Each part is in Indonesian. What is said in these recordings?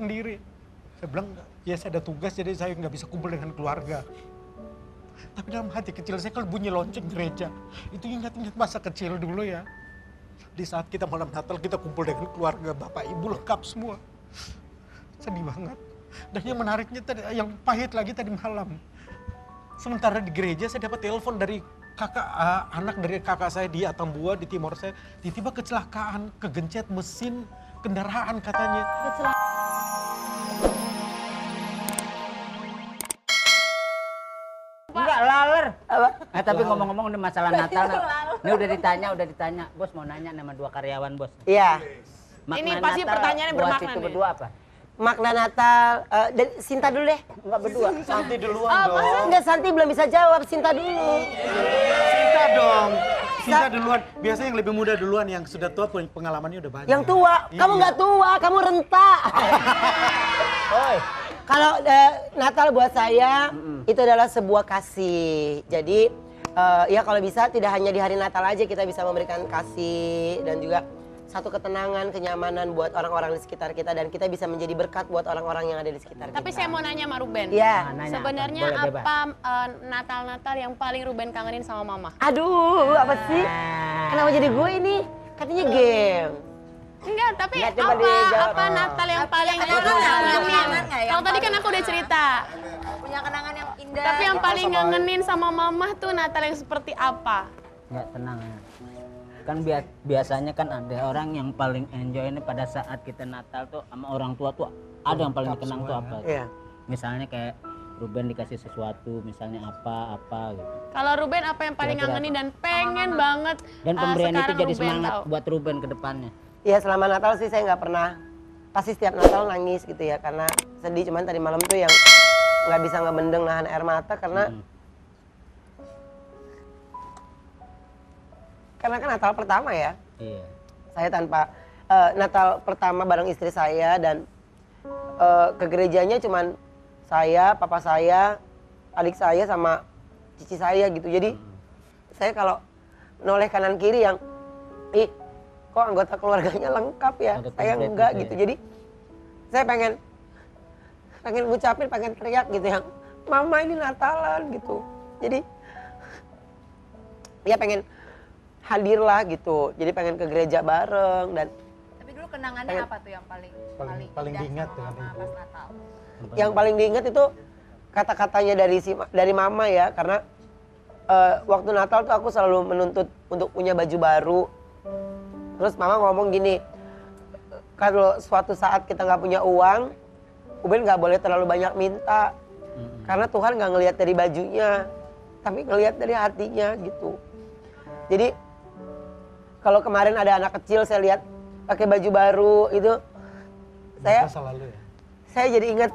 sendiri. Saya bilang, ya saya ada tugas jadi saya nggak bisa kumpul dengan keluarga. Tapi dalam hati kecil saya kalau bunyi lonceng gereja, itu ingat-ingat masa kecil dulu ya. Di saat kita malam Natal kita kumpul dengan keluarga, bapak ibu lengkap semua. Sedih banget. Dan yang menariknya, yang pahit lagi tadi malam. Sementara di gereja saya dapat telepon dari anak dari kakak saya di Atambua, di timur saya. Tiba-tiba kecelakaan, kegencet mesin kendaraan katanya. Enggak laler. Apa? Tapi ngomong-ngomong udah masalah Natal. Ini udah ditanya. Bos mau nanya sama 2 karyawan, Bos. Iya. Makna Ini pasti Natal pertanyaan yang bermakna buat itu nih. berdua apa? Makna Natal, dan Sinta dulu deh. Enggak berdua. Santi duluan dong. Enggak, Santi belum bisa jawab, Sinta dulu. Sinta dong. Sinta duluan. Biasanya yang lebih muda duluan, yang sudah tua pengalamannya udah banyak. Yang tua, kamu nggak tua, kamu renta. Oi. Kalau Natal buat saya itu adalah sebuah kasih. Jadi ya kalau bisa tidak hanya di hari Natal aja kita bisa memberikan kasih dan juga satu ketenangan, kenyamanan buat orang-orang di sekitar kita dan kita bisa menjadi berkat buat orang-orang yang ada di sekitar kita. Tapi saya mau nanya sama Ruben. Iya. Nanya Sebenarnya apa? Boleh, bebas. apa Natal-Natal yang paling Ruben kangenin sama mama? Aduh, apa sih? Kenapa jadi gue ini? Katanya game. Enggak, tapi Enggak, coba dijawab. apa Natal yang paling Ada kangenin? kenangan nggak yang Kalau tadi kan aku udah cerita. punya kenangan yang indah? Tapi yang paling ngangenin sama mama tuh Natal yang seperti apa? Enggak, tenang ya. Kan biasanya kan ada orang yang paling enjoy ini pada saat kita Natal tuh sama orang tua tuh ada yang paling dikenang tuh apa? Iya. Misalnya kayak Ruben dikasih sesuatu, misalnya apa gitu. Kalau Ruben apa yang paling Kira-kira ngangenin dan pengen banget Dan pemberian itu sekarang jadi Ruben semangat tahu? buat Ruben ke depannya. Iya, selama Natal sih saya nggak pernah, pasti setiap Natal nangis gitu ya karena sedih. Cuman tadi malam tuh yang nggak bisa ngebendeng nahan air mata karena kan Natal pertama ya. Iya. Saya tanpa Natal pertama bareng istri saya dan ke gerejanya cuman saya, papa saya, adik saya sama cici saya gitu. Jadi saya kalau noleh kanan kiri yang kok anggota keluarganya lengkap ya, Ada saya komplit enggak gitu gitu. ya. Jadi saya pengen ngucapin, pengen teriak gitu yang mama ini Natalan gitu. Jadi ya pengen hadir lah gitu. Jadi pengen ke gereja bareng dan Tapi dulu kenangannya apa tuh yang paling paling indah diingat sama dengan mama ibu. pas Natal? yang paling diingat itu kata-katanya dari mama ya, karena waktu Natal tuh aku selalu menuntut untuk punya baju baru. Terus mama ngomong gini, kalau suatu saat kita nggak punya uang, Uben nggak boleh terlalu banyak minta, karena Tuhan nggak ngelihat dari bajunya, tapi ngelihat dari hatinya gitu. Jadi kalau kemarin ada anak kecil saya lihat pakai baju baru itu, Masa lalu ya. saya jadi ingat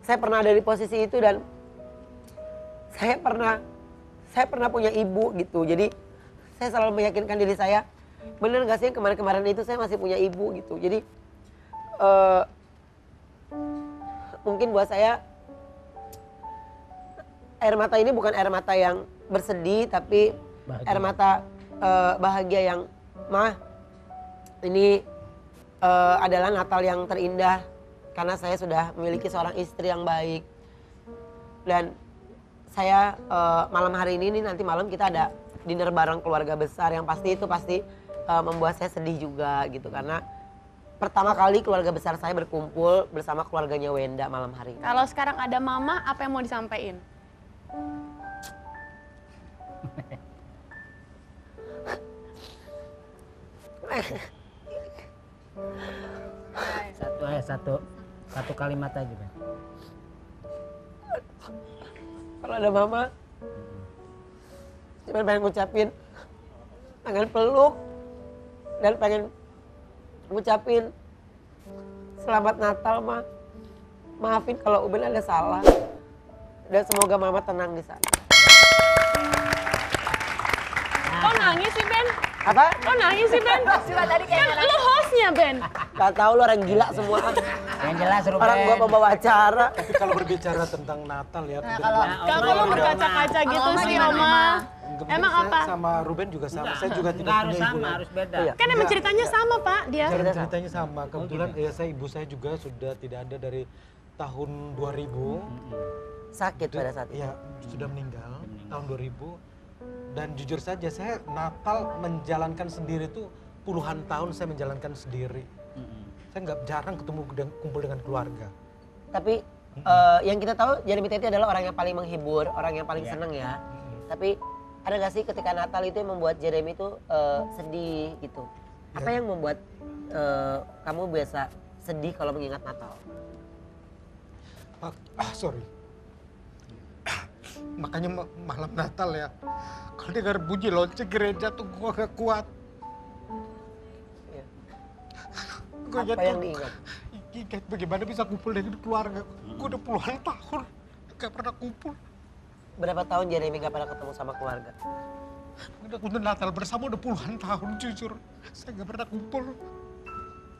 saya pernah ada di posisi itu dan saya pernah punya ibu gitu. Jadi saya selalu meyakinkan diri saya, bener gak sih kemarin-kemarin itu saya masih punya ibu gitu. Jadi mungkin buat saya air mata ini bukan air mata yang bersedih, tapi Bahagia. air mata bahagia yang ini adalah Natal yang terindah karena saya sudah memiliki seorang istri yang baik. Dan saya malam hari ini nanti malam kita ada dinner bareng keluarga besar yang pasti membuat saya sedih juga gitu karena pertama kali keluarga besar saya berkumpul bersama keluarganya Wenda malam hari ini. Kalau sekarang ada mama, apa yang mau disampaikan? Satu kalimat aja, Ben. Kalau ada mama, cuma pengen ngucapin, pengen peluk, dan pengen ngucapin selamat Natal, Ma. Maafin kalau Uben ada salah. Dan semoga mama tenang di sana. Kok nangis sih Ben? Apa? Kok nangis sih Ben? Coba tadi kayak Kan lu host ceritanya, Ben? Gak tahu lu orang gila semua. Yang jelas Ruben. Orang gua pembawa acara. Tapi kalau berbicara tentang Natal ya, Nah, Kalau berkaca-kaca gitu Oma sih, gimana, Oma. Kebetulan Emang saya apa? sama Ruben juga sama. Saya juga tidak Nggak harus punya ibu. sama, ya. harus beda. Iya. Kan emang ceritanya sama, Pak, dia. Cerita Ceritanya sama. Kebetulan ya saya ibu saya juga sudah tidak ada dari tahun 2000. Sakit pada saat itu. Ya, sudah meninggal tahun 2000. Dan jujur saja saya Natal menjalankan sendiri tuh puluhan tahun saya menjalankan sendiri. Saya nggak jarang ketemu dan kumpul dengan keluarga. Tapi yang kita tahu Jeremy Teti adalah orang yang paling menghibur, orang yang paling seneng ya. Tapi ada gak sih ketika Natal itu yang membuat Jeremy itu sedih gitu? Apa yang membuat kamu biasa sedih kalau mengingat Natal? Sorry. Makanya malam Natal ya, kalau dengar bunyi lonceng gereja tuh gua gak kuat. Ya. Gua Apa yang diingat? ingat bagaimana bisa kumpul dengan keluarga. Gua udah puluhan tahun gak pernah kumpul. Berapa tahun Jeremy gak pernah ketemu sama keluarga? Udah Natal bersama udah puluhan tahun jujur. Saya gak pernah kumpul.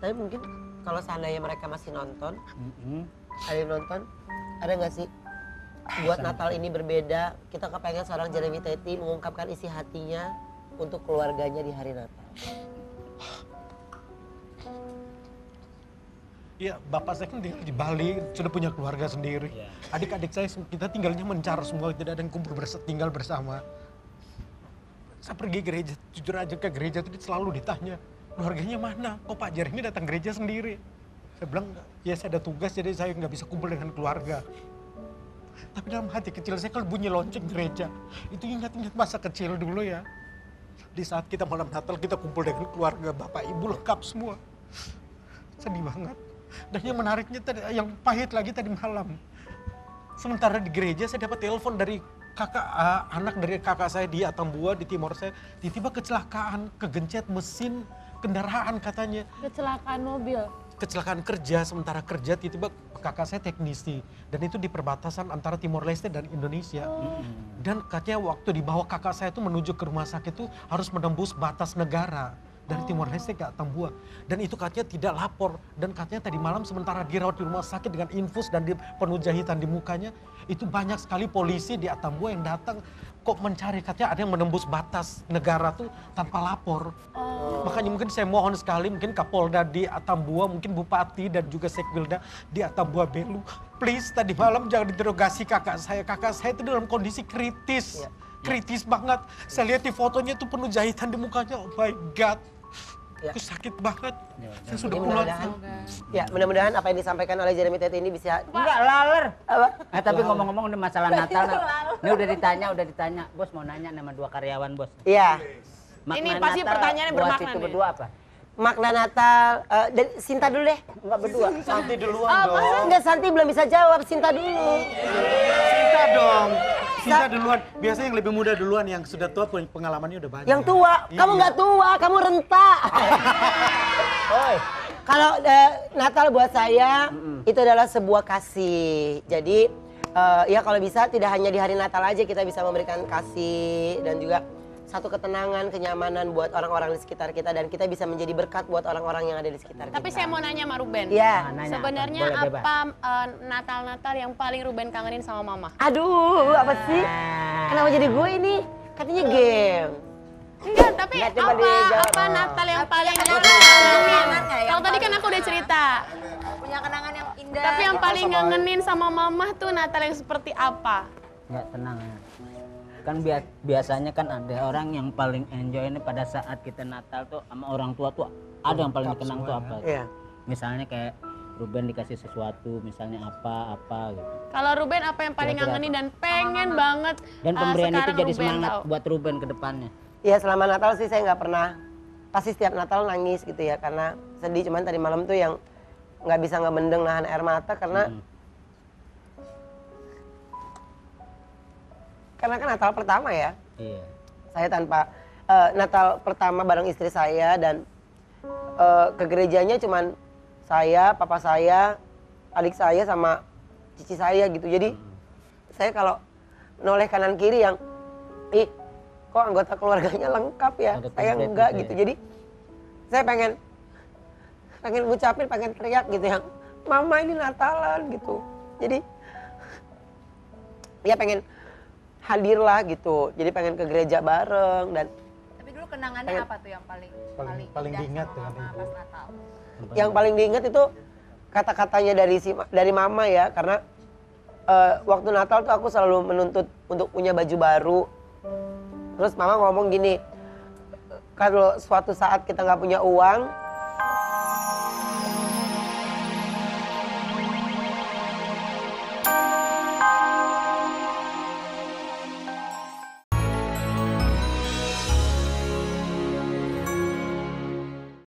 Tapi mungkin kalau seandainya mereka masih nonton, ada yang nonton, ada nggak sih buat Natal ini berbeda, kita kepengen seorang Jeremy Teti mengungkapkan isi hatinya untuk keluarganya di hari Natal. Iya, bapak saya kan tinggal di Bali, sudah punya keluarga sendiri. Adik-adik saya, kita tinggalnya mencar semua, tidak ada yang kumpul tinggal bersama. Saya pergi gereja, jujur aja ke gereja itu selalu ditanya, keluarganya mana? Kok Pak Jeremy datang gereja sendiri? Saya bilang, ya saya ada tugas jadi saya nggak bisa kumpul dengan keluarga. Tapi dalam hati kecil saya kalau bunyi lonceng gereja, itu ingat-ingat masa kecil dulu ya. Di saat kita malam Natal kita kumpul dengan keluarga, bapak ibu lengkap semua. Sedih banget. Dan yang menariknya, yang pahit lagi tadi malam. Sementara di gereja saya dapat telepon dari anak dari kakak saya di Atambua, di timur saya. Tiba-tiba kecelakaan, kegencet mesin kendaraan katanya. Kecelakaan mobil. Kecelakaan kerja, sementara kerja tiba-tiba kakak saya teknisi. Dan itu di perbatasan antara Timor Leste dan Indonesia. Dan katanya waktu dibawa kakak saya itu menuju ke rumah sakit itu harus menembus batas negara. Dari Timor Leste ke Atambua. Dan itu katanya tidak lapor. Dan katanya tadi malam sementara dirawat di rumah sakit dengan infus dan penuh jahitan di mukanya. Itu banyak sekali polisi di Atambua yang datang kok mencari, katanya ada yang menembus batas negara tuh tanpa lapor. Makanya mungkin saya mohon sekali, mungkin Kapolda di Atambua, mungkin Bupati dan juga Sekbilda di Atambua Belu. Please tadi malam jangan interogasi kakak saya. Kakak saya itu dalam kondisi kritis. Kritis banget. Saya lihat di fotonya tuh penuh jahitan di mukanya. Oh my God. Itu sakit banget. Saya sudah pulang. Ya, mudah-mudahan apa yang disampaikan oleh Jeremy Teti ini bisa... Enggak, laler. Apa? Tapi ngomong-ngomong udah masalah Natal, ini udah ditanya. Bos mau nanya nama 2 karyawan, Bos. Iya. Makna Ini pasti Natal pertanyaannya buat bermakna itu nih. berdua apa? Makna Natal, dan Sinta dulu deh, enggak berdua. Santi duluan dong. Enggak, Santi belum bisa jawab, Sinta dulu. Sinta dong. Sinta duluan. Biasanya yang lebih muda duluan, yang sudah tua pengalamannya udah banyak. Yang tua, kamu nggak tua, kamu renta. Kalau Natal buat saya itu adalah sebuah kasih. Jadi ya kalau bisa tidak hanya di hari Natal aja kita bisa memberikan kasih dan juga satu ketenangan, kenyamanan buat orang-orang di sekitar kita dan kita bisa menjadi berkat buat orang-orang yang ada di sekitar kita. Tapi saya mau nanya sama Ruben. Iya. Nanya Sebenarnya apa? Boleh bebas. apa Natal-Natal yang paling Ruben kangenin sama Mama? Aduh, apa sih? Kenapa jadi gue ini? Katanya game. Enggak, tapi Enggak, coba dijawab. apa Natal yang paling Kenangan nggak yang Kalau tadi kan aku udah cerita. punya kenangan yang indah? Tapi yang paling ngangenin sama Mama tuh Natal yang seperti apa? Nggak, tenang ya. Kan biasanya kan ada orang yang paling enjoy ini pada saat kita Natal tuh sama orang tua tuh ada yang paling dikenang tuh apa? Iya. Misalnya kayak Ruben dikasih sesuatu, misalnya apa gitu. Kalau Ruben apa yang paling Kira-kira ngangenin dan pengen banget Dan pemberian itu sekarang jadi Ruben semangat tahu? buat Ruben ke depannya. Iya, selama Natal sih saya nggak pernah, pasti setiap Natal nangis gitu ya karena sedih. Cuman tadi malam tuh yang nggak bisa ngebendeng nahan air mata karena karena kan Natal pertama ya. Iya. Saya tanpa Natal pertama bareng istri saya dan ke gerejanya cuman saya, papa saya, adik saya sama cici saya gitu. Jadi saya kalau noleh kanan kiri yang ih kok anggota keluarganya lengkap ya, Ada saya komplit enggak gitu gitu. ya. Jadi saya pengen pengen ngucapin, pengen teriak gitu yang mama ini Natalan gitu. Jadi ya pengen hadir lah gitu. Jadi pengen ke gereja bareng dan Tapi dulu kenangannya apa tuh yang paling paling indah diingat sama dengan mama ibu. pas Natal? yang paling diingat itu kata-katanya dari mama ya, karena waktu Natal tuh aku selalu menuntut untuk punya baju baru. Terus mama ngomong gini, kalau suatu saat kita nggak punya uang,